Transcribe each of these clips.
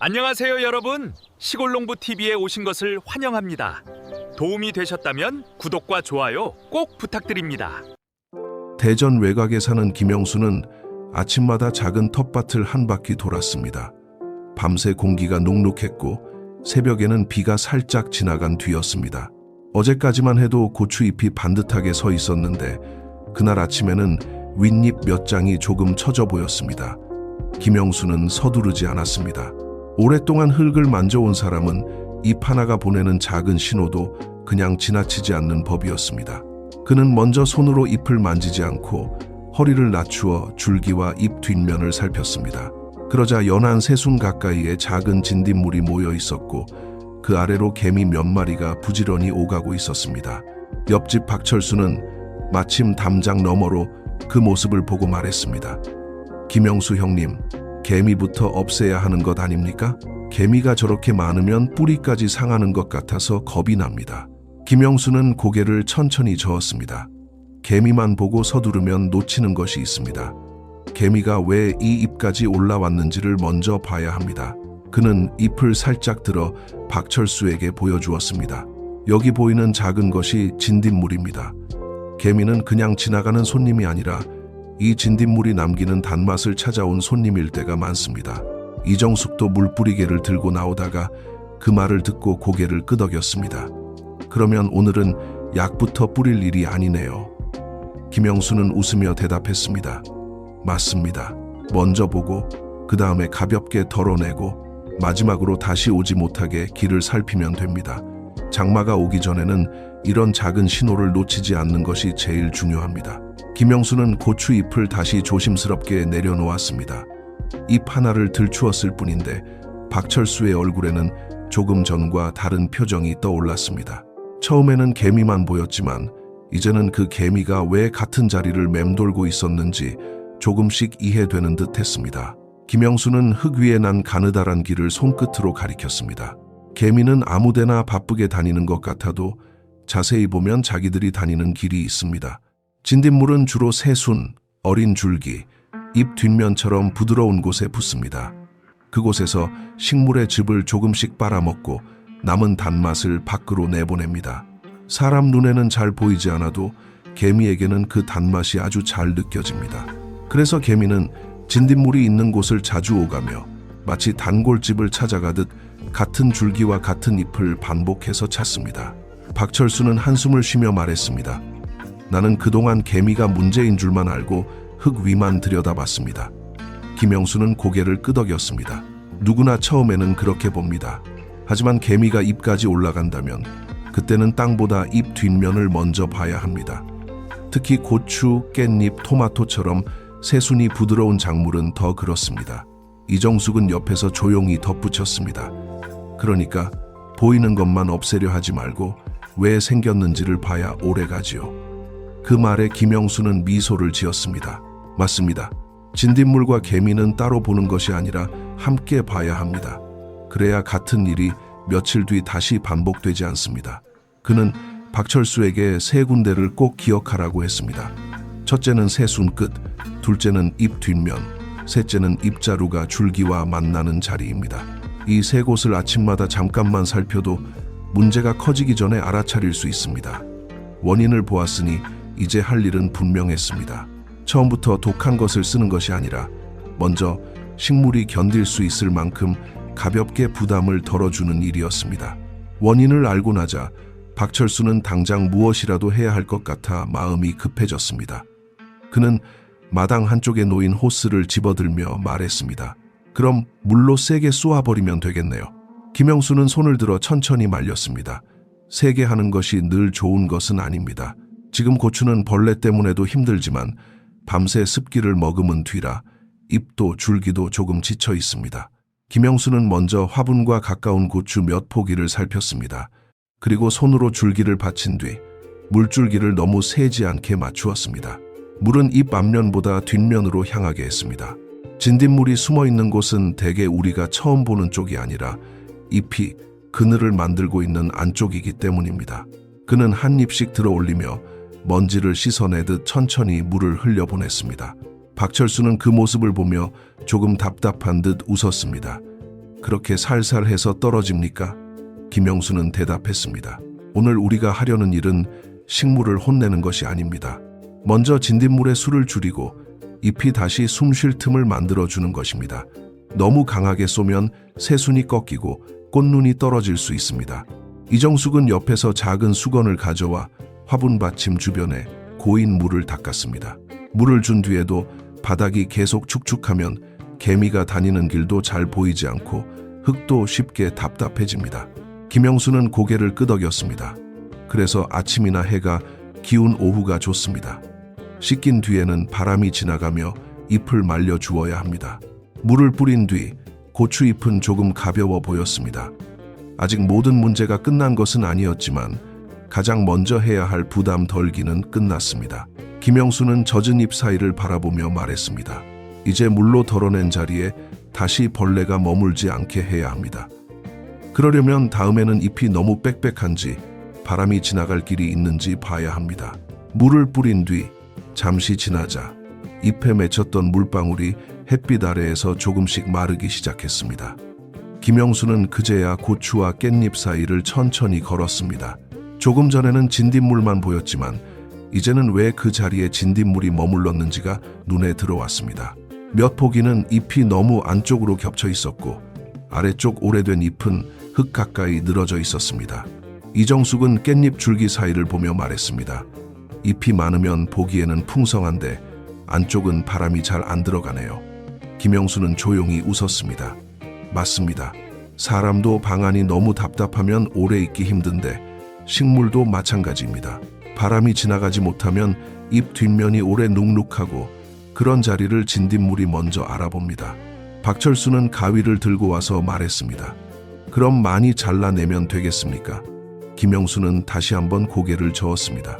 안녕하세요, 여러분. 시골농부TV에 오신 것을 환영합니다. 도움이 되셨다면 구독과 좋아요 꼭 부탁드립니다. 대전 외곽에 사는 김영수는 아침마다 작은 텃밭을 한 바퀴 돌았습니다. 밤새 공기가 녹록했고 새벽에는 비가 살짝 지나간 뒤였습니다. 어제까지만 해도 고추잎이 반듯하게 서 있었는데 그날 아침에는 윗잎 몇 장이 조금 처져 보였습니다. 김영수는 서두르지 않았습니다. 오랫동안 흙을 만져온 사람은 잎 하나가 보내는 작은 신호도 그냥 지나치지 않는 법이었습니다. 그는 먼저 손으로 잎을 만지지 않고 허리를 낮추어 줄기와 잎 뒷면을 살폈습니다. 그러자 연한 새순 가까이에 작은 진딧물이 모여 있었고 그 아래로 개미 몇 마리가 부지런히 오가고 있었습니다. 옆집 박철수는 마침 담장 너머로 그 모습을 보고 말했습니다. 김영수 형님, 개미부터 없애야 하는 것 아닙니까? 개미가 저렇게 많으면 뿌리까지 상하는 것 같아서 겁이 납니다. 김영수는 고개를 천천히 저었습니다. 개미만 보고 서두르면 놓치는 것이 있습니다. 개미가 왜 이 잎까지 올라왔는지를 먼저 봐야 합니다. 그는 잎을 살짝 들어 박철수에게 보여주었습니다. 여기 보이는 작은 것이 진딧물입니다. 개미는 그냥 지나가는 손님이 아니라 이 진딧물이 남기는 단맛을 찾아온 손님일 때가 많습니다. 이정숙도 물뿌리개를 들고 나오다가 그 말을 듣고 고개를 끄덕였습니다. 그러면 오늘은 약부터 뿌릴 일이 아니네요. 김영수는 웃으며 대답했습니다. 맞습니다. 먼저 보고 그 다음에 가볍게 덜어내고 마지막으로 다시 오지 못하게 길을 살피면 됩니다. 장마가 오기 전에는 이런 작은 신호를 놓치지 않는 것이 제일 중요합니다. 김영수는 고추잎을 다시 조심스럽게 내려놓았습니다. 잎 하나를 들추었을 뿐인데 박철수의 얼굴에는 조금 전과 다른 표정이 떠올랐습니다. 처음에는 개미만 보였지만 이제는 그 개미가 왜 같은 자리를 맴돌고 있었는지 조금씩 이해되는 듯 했습니다. 김영수는 흙 위에 난 가느다란 길을 손끝으로 가리켰습니다. 개미는 아무데나 바쁘게 다니는 것 같아도 자세히 보면 자기들이 다니는 길이 있습니다. 진딧물은 주로 새순, 어린 줄기, 잎 뒷면처럼 부드러운 곳에 붙습니다. 그곳에서 식물의 즙을 조금씩 빨아먹고 남은 단맛을 밖으로 내보냅니다. 사람 눈에는 잘 보이지 않아도 개미에게는 그 단맛이 아주 잘 느껴집니다. 그래서 개미는 진딧물이 있는 곳을 자주 오가며 마치 단골집을 찾아가듯 같은 줄기와 같은 잎을 반복해서 찾습니다. 박철수는 한숨을 쉬며 말했습니다. 나는 그동안 개미가 문제인 줄만 알고 흙 위만 들여다봤습니다. 김영수는 고개를 끄덕였습니다. 누구나 처음에는 그렇게 봅니다. 하지만 개미가 잎까지 올라간다면 그때는 땅보다 잎 뒷면을 먼저 봐야 합니다. 특히 고추, 깻잎, 토마토처럼 새순이 부드러운 작물은 더 그렇습니다. 이정숙은 옆에서 조용히 덧붙였습니다. 그러니까 보이는 것만 없애려 하지 말고 왜 생겼는지를 봐야 오래가지요. 그 말에 김영수는 미소를 지었습니다. 맞습니다. 진딧물과 개미는 따로 보는 것이 아니라 함께 봐야 합니다. 그래야 같은 일이 며칠 뒤 다시 반복되지 않습니다. 그는 박철수에게 세 군데를 꼭 기억하라고 했습니다. 첫째는 새순 끝, 둘째는 잎 뒷면, 셋째는 잎자루가 줄기와 만나는 자리입니다. 이 세 곳을 아침마다 잠깐만 살펴도 문제가 커지기 전에 알아차릴 수 있습니다. 원인을 보았으니 이제 할 일은 분명했습니다. 처음부터 독한 것을 쓰는 것이 아니라 먼저 식물이 견딜 수 있을 만큼 가볍게 부담을 덜어주는 일이었습니다. 원인을 알고 나자 박철수는 당장 무엇이라도 해야 할 것 같아 마음이 급해졌습니다. 그는 마당 한쪽에 놓인 호스를 집어들며 말했습니다. 그럼 물로 세게 쏘아버리면 되겠네요. 김영수는 손을 들어 천천히 말렸습니다. 세게 하는 것이 늘 좋은 것은 아닙니다. 지금 고추는 벌레 때문에도 힘들지만 밤새 습기를 머금은 뒤라 잎도 줄기도 조금 지쳐 있습니다. 김영수는 먼저 화분과 가까운 고추 몇 포기를 살폈습니다. 그리고 손으로 줄기를 받친 뒤 물줄기를 너무 세지 않게 맞추었습니다. 물은 잎 앞면보다 뒷면으로 향하게 했습니다. 진딧물이 숨어있는 곳은 대개 우리가 처음 보는 쪽이 아니라 잎이 그늘을 만들고 있는 안쪽이기 때문입니다. 그는 한 입씩 들어 올리며 먼지를 씻어내듯 천천히 물을 흘려보냈습니다. 박철수는 그 모습을 보며 조금 답답한 듯 웃었습니다. 그렇게 살살 해서 떨어집니까? 김영수는 대답했습니다. 오늘 우리가 하려는 일은 식물을 혼내는 것이 아닙니다. 먼저 진딧물의 수를 줄이고 잎이 다시 숨 쉴 틈을 만들어주는 것입니다. 너무 강하게 쏘면 새순이 꺾이고 꽃눈이 떨어질 수 있습니다. 이정숙은 옆에서 작은 수건을 가져와 화분 받침 주변에 고인 물을 닦았습니다. 물을 준 뒤에도 바닥이 계속 축축하면 개미가 다니는 길도 잘 보이지 않고 흙도 쉽게 답답해집니다. 김영수는 고개를 끄덕였습니다. 그래서 아침이나 해가 기운 오후가 좋습니다. 씻긴 뒤에는 바람이 지나가며 잎을 말려 주어야 합니다. 물을 뿌린 뒤 고추잎은 조금 가벼워 보였습니다. 아직 모든 문제가 끝난 것은 아니었지만 가장 먼저 해야 할 부담 덜기는 끝났습니다. 김영수는 젖은 잎 사이를 바라보며 말했습니다. 이제 물로 덜어낸 자리에 다시 벌레가 머물지 않게 해야 합니다. 그러려면 다음에는 잎이 너무 빽빽한지 바람이 지나갈 길이 있는지 봐야 합니다. 물을 뿌린 뒤 잠시 지나자 잎에 맺혔던 물방울이 햇빛 아래에서 조금씩 마르기 시작했습니다. 김영수는 그제야 고추와 깻잎 사이를 천천히 걸었습니다. 조금 전에는 진딧물만 보였지만 이제는 왜 그 자리에 진딧물이 머물렀는지가 눈에 들어왔습니다. 몇 포기는 잎이 너무 안쪽으로 겹쳐 있었고 아래쪽 오래된 잎은 흙 가까이 늘어져 있었습니다. 이정숙은 깻잎 줄기 사이를 보며 말했습니다. 잎이 많으면 보기에는 풍성한데 안쪽은 바람이 잘 안 들어가네요. 김영수는 조용히 웃었습니다. 맞습니다. 사람도 방 안이 너무 답답하면 오래 있기 힘든데 식물도 마찬가지입니다. 바람이 지나가지 못하면 잎 뒷면이 오래 눅눅하고 그런 자리를 진딧물이 먼저 알아봅니다. 박철수는 가위를 들고 와서 말했습니다. 그럼 많이 잘라내면 되겠습니까? 김영수는 다시 한번 고개를 저었습니다.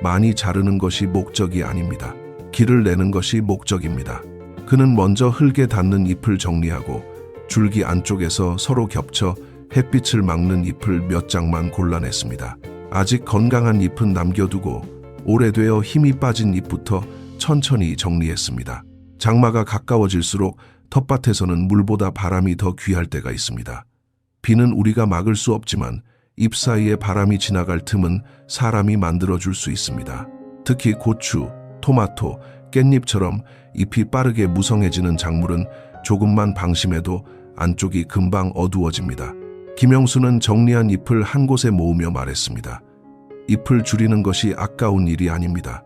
많이 자르는 것이 목적이 아닙니다. 길을 내는 것이 목적입니다. 그는 먼저 흙에 닿는 잎을 정리하고 줄기 안쪽에서 서로 겹쳐 햇빛을 막는 잎을 몇 장만 골라냈습니다. 아직 건강한 잎은 남겨두고 오래되어 힘이 빠진 잎부터 천천히 정리했습니다. 장마가 가까워질수록 텃밭에서는 물보다 바람이 더 귀할 때가 있습니다. 비는 우리가 막을 수 없지만 잎 사이에 바람이 지나갈 틈은 사람이 만들어줄 수 있습니다. 특히 고추, 토마토, 깻잎처럼 잎이 빠르게 무성해지는 작물은 조금만 방심해도 안쪽이 금방 어두워집니다. 김영수는 정리한 잎을 한 곳에 모으며 말했습니다. 잎을 줄이는 것이 아까운 일이 아닙니다.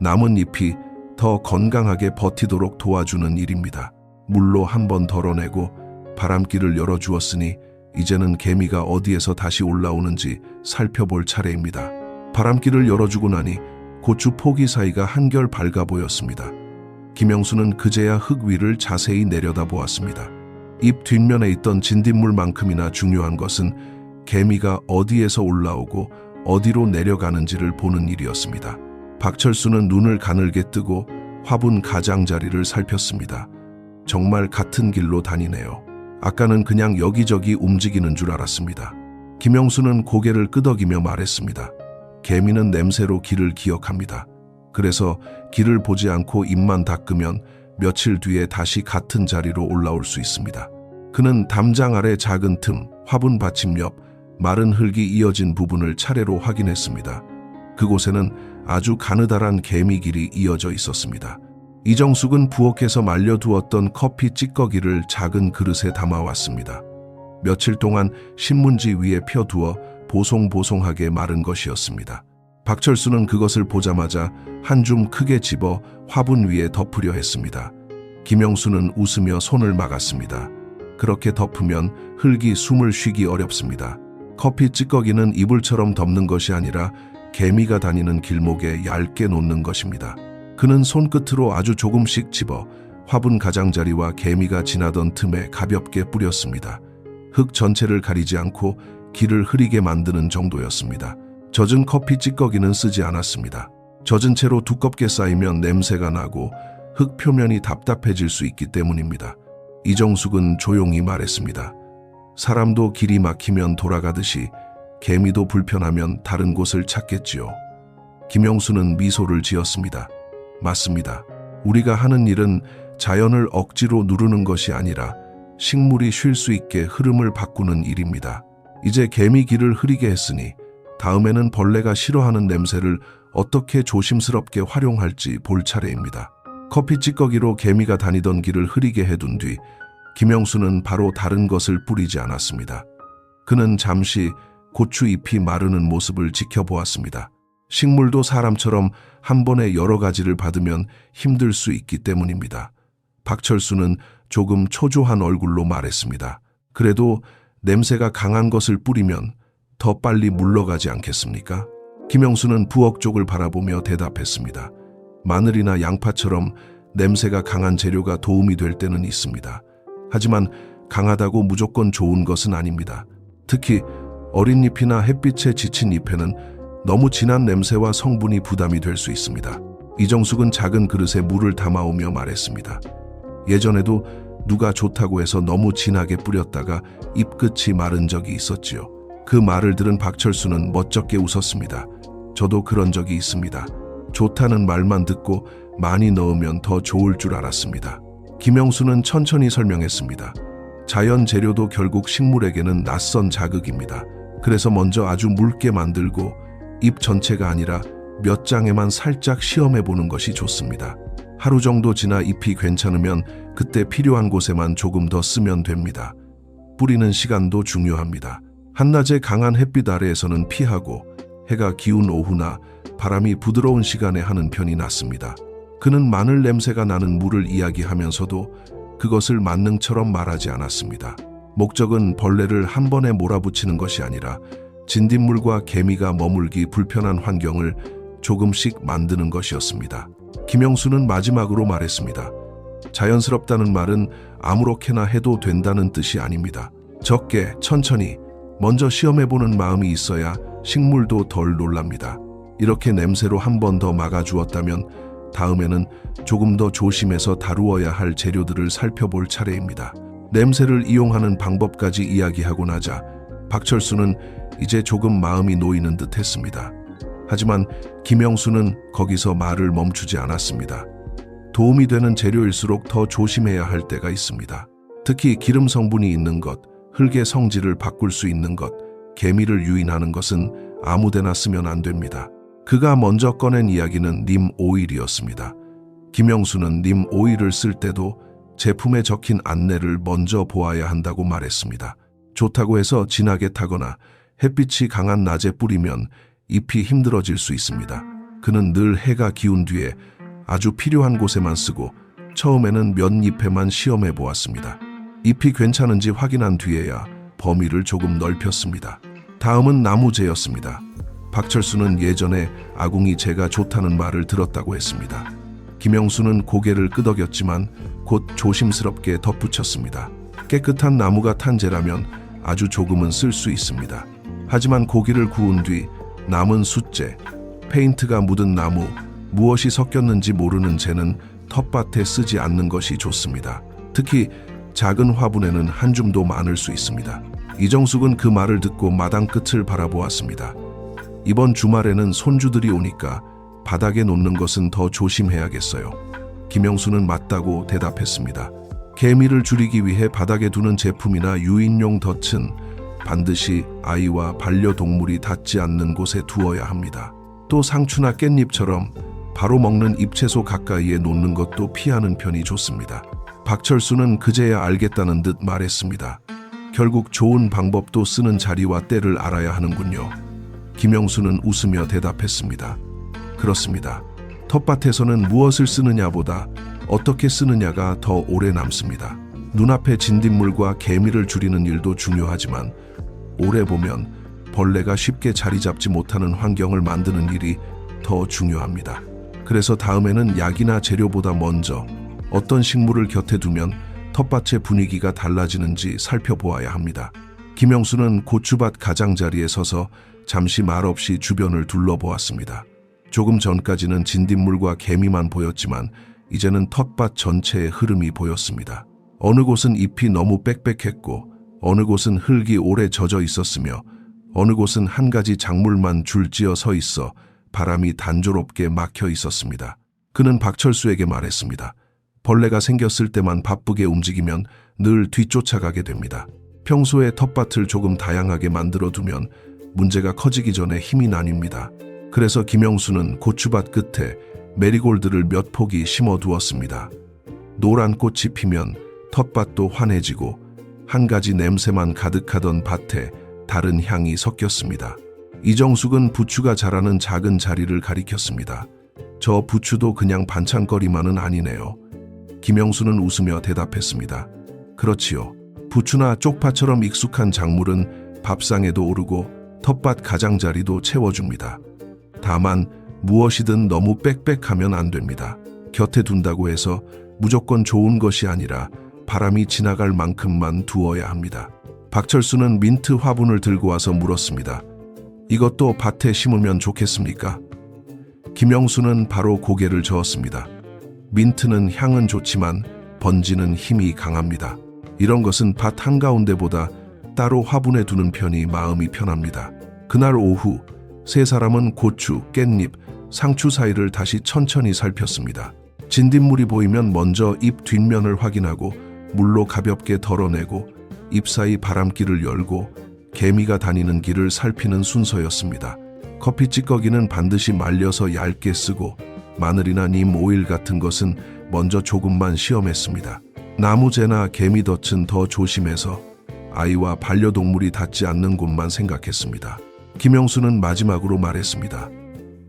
남은 잎이 더 건강하게 버티도록 도와주는 일입니다. 물로 한번 덜어내고 바람길을 열어주었으니 이제는 개미가 어디에서 다시 올라오는지 살펴볼 차례입니다. 바람길을 열어주고 나니 고추 포기 사이가 한결 밝아 보였습니다. 김영수는 그제야 흙 위를 자세히 내려다보았습니다. 잎 뒷면에 있던 진딧물만큼이나 중요한 것은 개미가 어디에서 올라오고 어디로 내려가는지를 보는 일이었습니다. 박철수는 눈을 가늘게 뜨고 화분 가장자리를 살폈습니다. 정말 같은 길로 다니네요. 아까는 그냥 여기저기 움직이는 줄 알았습니다. 김영수는 고개를 끄덕이며 말했습니다. 개미는 냄새로 길을 기억합니다. 그래서 길을 보지 않고 입만 닦으면 며칠 뒤에 다시 같은 자리로 올라올 수 있습니다. 그는 담장 아래 작은 틈, 화분 받침 옆 마른 흙이 이어진 부분을 차례로 확인했습니다. 그곳에는 아주 가느다란 개미길이 이어져 있었습니다. 이정숙은 부엌에서 말려두었던 커피 찌꺼기를 작은 그릇에 담아왔습니다. 며칠 동안 신문지 위에 펴두어 보송보송하게 마른 것이었습니다. 박철수는 그것을 보자마자 한 줌 크게 집어 화분 위에 덮으려 했습니다. 김영수는 웃으며 손을 막았습니다. 그렇게 덮으면 흙이 숨을 쉬기 어렵습니다. 커피 찌꺼기는 이불처럼 덮는 것이 아니라 개미가 다니는 길목에 얇게 놓는 것입니다. 그는 손끝으로 아주 조금씩 집어 화분 가장자리와 개미가 지나던 틈에 가볍게 뿌렸습니다. 흙 전체를 가리지 않고 길을 흐리게 만드는 정도였습니다. 젖은 커피 찌꺼기는 쓰지 않았습니다. 젖은 채로 두껍게 쌓이면 냄새가 나고 흙 표면이 답답해질 수 있기 때문입니다. 이정숙은 조용히 말했습니다. 사람도 길이 막히면 돌아가듯이 개미도 불편하면 다른 곳을 찾겠지요. 김영수는 미소를 지었습니다. 맞습니다. 우리가 하는 일은 자연을 억지로 누르는 것이 아니라 식물이 쉴 수 있게 흐름을 바꾸는 일입니다. 이제 개미 길을 흐리게 했으니 다음에는 벌레가 싫어하는 냄새를 어떻게 조심스럽게 활용할지 볼 차례입니다. 커피 찌꺼기로 개미가 다니던 길을 흐리게 해둔 뒤 김영수는 바로 다른 것을 뿌리지 않았습니다. 그는 잠시 고추 잎이 마르는 모습을 지켜보았습니다. 식물도 사람처럼 한 번에 여러 가지를 받으면 힘들 수 있기 때문입니다. 박철수는 조금 초조한 얼굴로 말했습니다. 그래도 냄새가 강한 것을 뿌리면 더 빨리 물러가지 않겠습니까? 김영수는 부엌 쪽을 바라보며 대답했습니다. 마늘이나 양파처럼 냄새가 강한 재료가 도움이 될 때는 있습니다. 하지만 강하다고 무조건 좋은 것은 아닙니다. 특히 어린 잎이나 햇빛에 지친 잎에는 너무 진한 냄새와 성분이 부담이 될 수 있습니다. 이정숙은 작은 그릇에 물을 담아오며 말했습니다. 예전에도 누가 좋다고 해서 너무 진하게 뿌렸다가 잎끝이 마른 적이 있었지요. 그 말을 들은 박철수는 멋쩍게 웃었습니다. 저도 그런 적이 있습니다. 좋다는 말만 듣고 많이 넣으면 더 좋을 줄 알았습니다. 김영수는 천천히 설명했습니다. 자연 재료도 결국 식물에게는 낯선 자극입니다. 그래서 먼저 아주 묽게 만들고 잎 전체가 아니라 몇 장에만 살짝 시험해 보는 것이 좋습니다. 하루 정도 지나 잎이 괜찮으면 그때 필요한 곳에만 조금 더 쓰면 됩니다. 뿌리는 시간도 중요합니다. 한낮에 강한 햇빛 아래에서는 피하고 해가 기운 오후나 바람이 부드러운 시간에 하는 편이 낫습니다. 그는 마늘 냄새가 나는 물을 이야기하면서도 그것을 만능처럼 말하지 않았습니다. 목적은 벌레를 한 번에 몰아붙이는 것이 아니라 진딧물과 개미가 머물기 불편한 환경을 조금씩 만드는 것이었습니다. 김영수는 마지막으로 말했습니다. 자연스럽다는 말은 아무렇게나 해도 된다는 뜻이 아닙니다. 적게, 천천히, 먼저 시험해보는 마음이 있어야 식물도 덜 놀랍니다. 이렇게 냄새로 한 번 더 막아주었다면 다음에는 조금 더 조심해서 다루어야 할 재료들을 살펴볼 차례입니다. 냄새를 이용하는 방법까지 이야기하고 나자 박철수는 이제 조금 마음이 놓이는 듯 했습니다. 하지만 김영수는 거기서 말을 멈추지 않았습니다. 도움이 되는 재료일수록 더 조심해야 할 때가 있습니다. 특히 기름 성분이 있는 것, 흙의 성질을 바꿀 수 있는 것, 개미를 유인하는 것은 아무데나 쓰면 안 됩니다. 그가 먼저 꺼낸 이야기는 님 오일이었습니다. 김영수는 님 오일을 쓸 때도 제품에 적힌 안내를 먼저 보아야 한다고 말했습니다. 좋다고 해서 진하게 타거나 햇빛이 강한 낮에 뿌리면 잎이 힘들어질 수 있습니다. 그는 늘 해가 기운 뒤에 아주 필요한 곳에만 쓰고 처음에는 몇 잎에만 시험해 보았습니다. 잎이 괜찮은지 확인한 뒤에야 범위를 조금 넓혔습니다. 다음은 나무재였습니다. 박철수는 예전에 아궁이 재가 좋다는 말을 들었다고 했습니다. 김영수는 고개를 끄덕였지만 곧 조심스럽게 덧붙였습니다. 깨끗한 나무가 탄 재라면 아주 조금은 쓸 수 있습니다. 하지만 고기를 구운 뒤 남은 숯재, 페인트가 묻은 나무, 무엇이 섞였는지 모르는 재는 텃밭에 쓰지 않는 것이 좋습니다. 특히 작은 화분에는 한 줌도 많을 수 있습니다. 이정숙은 그 말을 듣고 마당 끝을 바라보았습니다. 이번 주말에는 손주들이 오니까 바닥에 놓는 것은 더 조심해야겠어요. 김영수는 맞다고 대답했습니다. 개미를 줄이기 위해 바닥에 두는 제품이나 유인용 덫은 반드시 아이와 반려동물이 닿지 않는 곳에 두어야 합니다. 또 상추나 깻잎처럼 바로 먹는 잎채소 가까이에 놓는 것도 피하는 편이 좋습니다. 박철수는 그제야 알겠다는 듯 말했습니다. 결국 좋은 방법도 쓰는 자리와 때를 알아야 하는군요. 김영수는 웃으며 대답했습니다. 그렇습니다. 텃밭에서는 무엇을 쓰느냐보다 어떻게 쓰느냐가 더 오래 남습니다. 눈앞의 진딧물과 개미를 줄이는 일도 중요하지만 오래 보면 벌레가 쉽게 자리 잡지 못하는 환경을 만드는 일이 더 중요합니다. 그래서 다음에는 약이나 재료보다 먼저 어떤 식물을 곁에 두면 텃밭의 분위기가 달라지는지 살펴보아야 합니다. 김영수는 고추밭 가장자리에 서서 잠시 말없이 주변을 둘러보았습니다. 조금 전까지는 진딧물과 개미만 보였지만 이제는 텃밭 전체의 흐름이 보였습니다. 어느 곳은 잎이 너무 빽빽했고 어느 곳은 흙이 오래 젖어 있었으며 어느 곳은 한 가지 작물만 줄지어 서 있어 바람이 단조롭게 막혀 있었습니다. 그는 박철수에게 말했습니다. 벌레가 생겼을 때만 바쁘게 움직이면 늘 뒤쫓아가게 됩니다. 평소에 텃밭을 조금 다양하게 만들어 두면 문제가 커지기 전에 힘이 나뉩니다. 그래서 김영수는 고추밭 끝에 메리골드를 몇 포기 심어 두었습니다. 노란 꽃이 피면 텃밭도 환해지고 한 가지 냄새만 가득하던 밭에 다른 향이 섞였습니다. 이정숙은 부추가 자라는 작은 자리를 가리켰습니다. 저 부추도 그냥 반찬거리만은 아니네요. 김영수는 웃으며 대답했습니다. 그렇지요. 부추나 쪽파처럼 익숙한 작물은 밥상에도 오르고 텃밭 가장자리도 채워줍니다. 다만 무엇이든 너무 빽빽하면 안 됩니다. 곁에 둔다고 해서 무조건 좋은 것이 아니라 바람이 지나갈 만큼만 두어야 합니다. 박철수는 민트 화분을 들고 와서 물었습니다. 이것도 밭에 심으면 좋겠습니까? 김영수는 바로 고개를 저었습니다. 민트는 향은 좋지만 번지는 힘이 강합니다. 이런 것은 밭 한가운데보다 따로 화분에 두는 편이 마음이 편합니다. 그날 오후 세 사람은 고추, 깻잎, 상추 사이를 다시 천천히 살폈습니다. 진딧물이 보이면 먼저 잎 뒷면을 확인하고 물로 가볍게 덜어내고 잎 사이 바람길을 열고 개미가 다니는 길을 살피는 순서였습니다. 커피 찌꺼기는 반드시 말려서 얇게 쓰고 마늘이나 님 오일 같은 것은 먼저 조금만 시험했습니다. 나무재나 개미덫은 더 조심해서 아이와 반려동물이 닿지 않는 곳만 생각했습니다. 김영수는 마지막으로 말했습니다.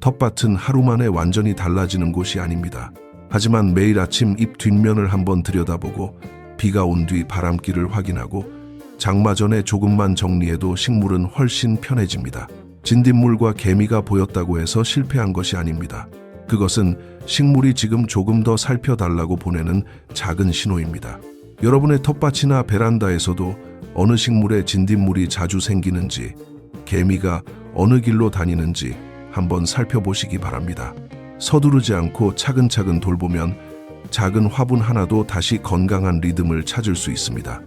텃밭은 하루 만에 완전히 달라지는 곳이 아닙니다. 하지만 매일 아침 잎 뒷면을 한번 들여다보고 비가 온 뒤 바람길을 확인하고 장마 전에 조금만 정리해도 식물은 훨씬 편해집니다. 진딧물과 개미가 보였다고 해서 실패한 것이 아닙니다. 그것은 식물이 지금 조금 더 살펴달라고 보내는 작은 신호입니다. 여러분의 텃밭이나 베란다에서도 어느 식물에 진딧물이 자주 생기는지, 개미가 어느 길로 다니는지 한번 살펴보시기 바랍니다. 서두르지 않고 차근차근 돌보면 작은 화분 하나도 다시 건강한 리듬을 찾을 수 있습니다.